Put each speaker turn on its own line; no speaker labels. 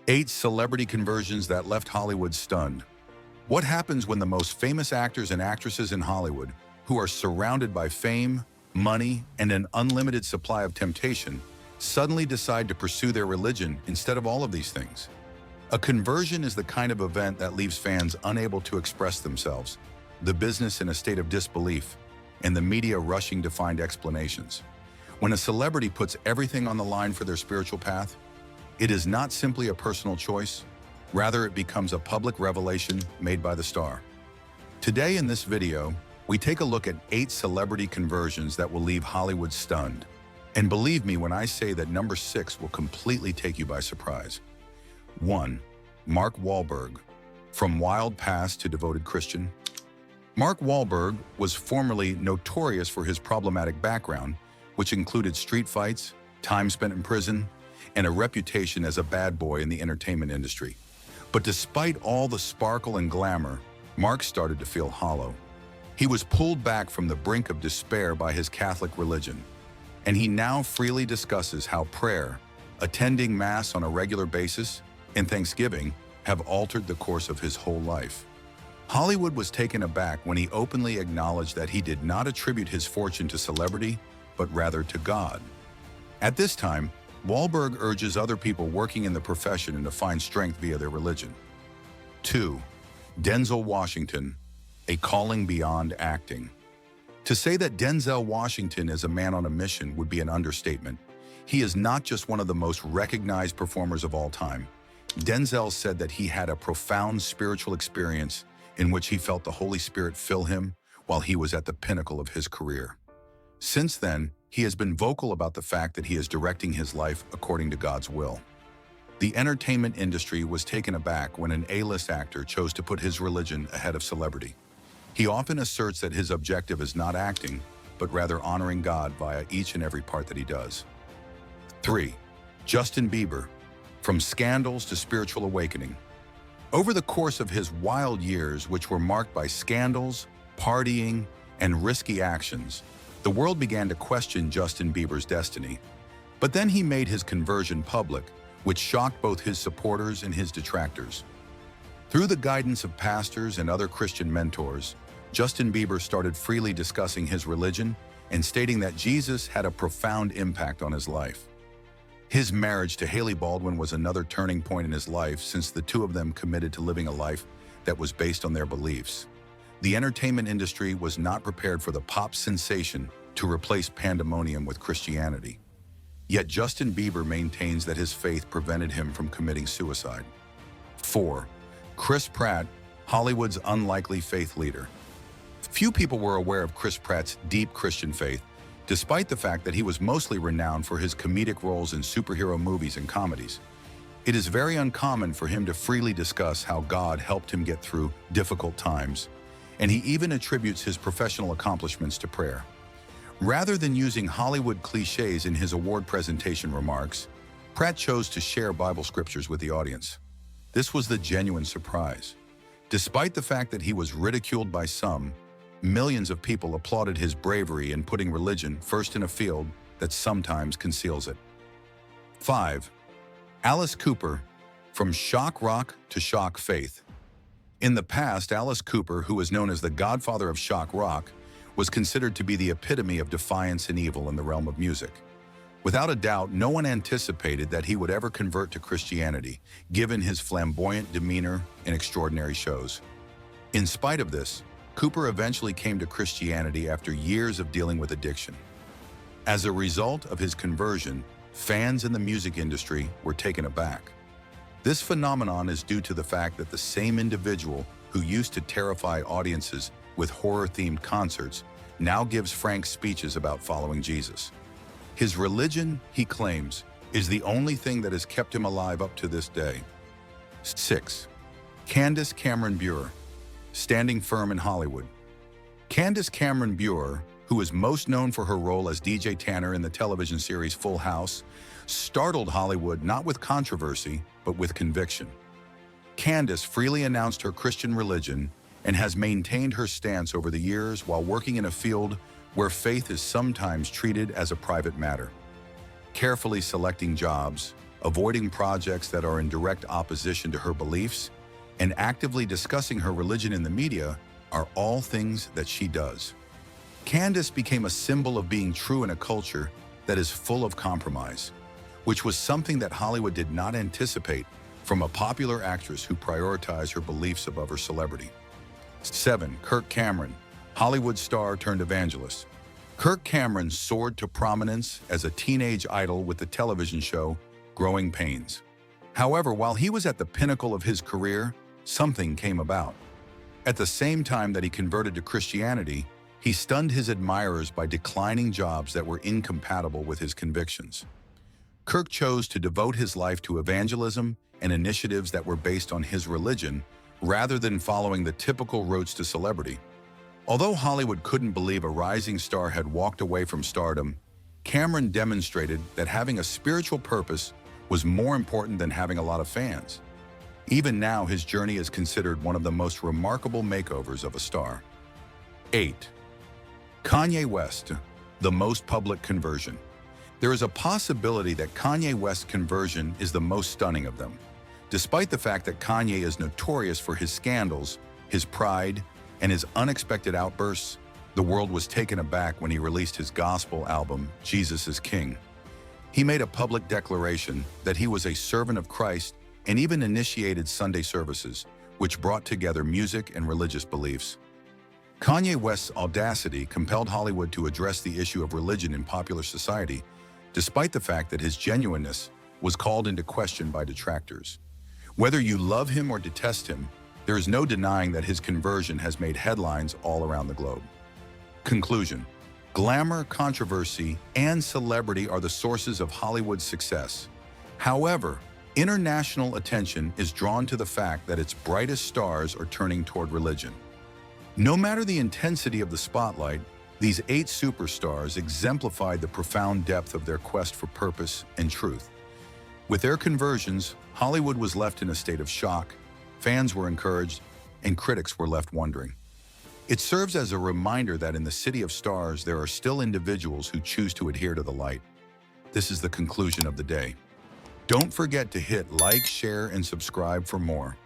8 celebrity conversions that left Hollywood stunned. What happens when the most famous actors and actresses in Hollywood, who are surrounded by fame, money, and an unlimited supply of temptation, suddenly decide to pursue their religion instead of all of these things? A conversion is the kind of event that leaves fans unable to express themselves, the business in a state of disbelief, and the media rushing to find explanations. When a celebrity puts everything on the line for their spiritual path, it is not simply a personal choice, rather it becomes a public revelation made by the star. Today in this video, we take a look at 8 celebrity conversions that will leave Hollywood stunned. And believe me when I say that number 6 will completely take you by surprise. 1. Mark Wahlberg. From wild past to devoted Christian. Mark Wahlberg was formerly notorious for his problematic background, which included street fights, time spent in prison, and a reputation as a bad boy in the entertainment industry. But despite all the sparkle and glamour, Mark started to feel hollow. He was pulled back from the brink of despair by his Catholic religion, and he now freely discusses how prayer, attending Mass on a regular basis, and Thanksgiving have altered the course of his whole life. Hollywood was taken aback when he openly acknowledged that he did not attribute his fortune to celebrity, but rather to God. At this time, Wahlberg urges other people working in the profession to find strength via their religion. 2. Denzel Washington, a calling beyond acting. To say that Denzel Washington is a man on a mission would be an understatement. He is not just one of the most recognized performers of all time. Denzel said that he had a profound spiritual experience in which he felt the Holy Spirit fill him while he was at the pinnacle of his career. Since then, he has been vocal about the fact that he is directing his life according to God's will. The entertainment industry was taken aback when an A-list actor chose to put his religion ahead of celebrity. He often asserts that his objective is not acting, but rather honoring God via each and every part that he does. 3. Justin Bieber. From scandals to spiritual awakening. Over the course of his wild years, which were marked by scandals, partying, and risky actions, the world began to question Justin Bieber's destiny. But then he made his conversion public, which shocked both his supporters and his detractors. Through the guidance of pastors and other Christian mentors, Justin Bieber started freely discussing his religion and stating that Jesus had a profound impact on his life. His marriage to Hailey Baldwin was another turning point in his life, since the two of them committed to living a life that was based on their beliefs. The entertainment industry was not prepared for the pop sensation to replace pandemonium with Christianity. Yet Justin Bieber maintains that his faith prevented him from committing suicide. 4. Chris Pratt, Hollywood's unlikely faith leader. Few people were aware of Chris Pratt's deep Christian faith, despite the fact that he was mostly renowned for his comedic roles in superhero movies and comedies. It is very uncommon for him to freely discuss how God helped him get through difficult times, and he even attributes his professional accomplishments to prayer. Rather than using Hollywood cliches in his award presentation remarks, Pratt chose to share Bible scriptures with the audience. This was the genuine surprise. Despite the fact that he was ridiculed by some, millions of people applauded his bravery in putting religion first in a field that sometimes conceals it. 5. Alice Cooper. From shock rock to shock faith. In the past, Alice Cooper, who is known as the godfather of shock rock, was considered to be the epitome of defiance and evil in the realm of music. Without a doubt, no one anticipated that he would ever convert to Christianity, given his flamboyant demeanor and extraordinary shows. In spite of this, Cooper eventually came to Christianity after years of dealing with addiction. As a result of his conversion, fans in the music industry were taken aback. This phenomenon is due to the fact that the same individual who used to terrify audiences with horror-themed concerts now gives frank speeches about following Jesus. His religion, he claims, is the only thing that has kept him alive up to this day. 6. Candace Cameron Bure. Standing firm in Hollywood. Candace Cameron Bure, who is most known for her role as DJ Tanner in the television series Full House, startled Hollywood not with controversy, but with conviction. Candace freely announced her Christian religion and has maintained her stance over the years while working in a field where faith is sometimes treated as a private matter. Carefully selecting jobs, avoiding projects that are in direct opposition to her beliefs, and actively discussing her religion in the media are all things that she does. Candace became a symbol of being true in a culture that is full of compromise, which was something that Hollywood did not anticipate from a popular actress who prioritized her beliefs above her celebrity. 7. Kirk Cameron, Hollywood star turned evangelist. Kirk Cameron soared to prominence as a teenage idol with the television show Growing Pains. However, while he was at the pinnacle of his career, something came about. At the same time that he converted to Christianity, he stunned his admirers by declining jobs that were incompatible with his convictions. Kirk chose to devote his life to evangelism and initiatives that were based on his religion rather than following the typical routes to celebrity. Although Hollywood couldn't believe a rising star had walked away from stardom, Cameron demonstrated that having a spiritual purpose was more important than having a lot of fans. Even now, his journey is considered one of the most remarkable makeovers of a star. 8. Kanye West, the most public conversion. There is a possibility that Kanye West's conversion is the most stunning of them. Despite the fact that Kanye is notorious for his scandals, his pride, and his unexpected outbursts, the world was taken aback when he released his gospel album, Jesus is King. He made a public declaration that he was a servant of Christ and even initiated Sunday services, which brought together music and religious beliefs. Kanye West's audacity compelled Hollywood to address the issue of religion in popular society, despite the fact that his genuineness was called into question by detractors. Whether you love him or detest him, there is no denying that his conversion has made headlines all around the globe. Conclusion: glamour, controversy, and celebrity are the sources of Hollywood's success. However, international attention is drawn to the fact that its brightest stars are turning toward religion. No matter the intensity of the spotlight, these 8 superstars exemplified the profound depth of their quest for purpose and truth. With their conversions, Hollywood was left in a state of shock, fans were encouraged, and critics were left wondering. It serves as a reminder that in the city of stars, there are still individuals who choose to adhere to the light. This is the conclusion of the day. Don't forget to hit like, share, and subscribe for more.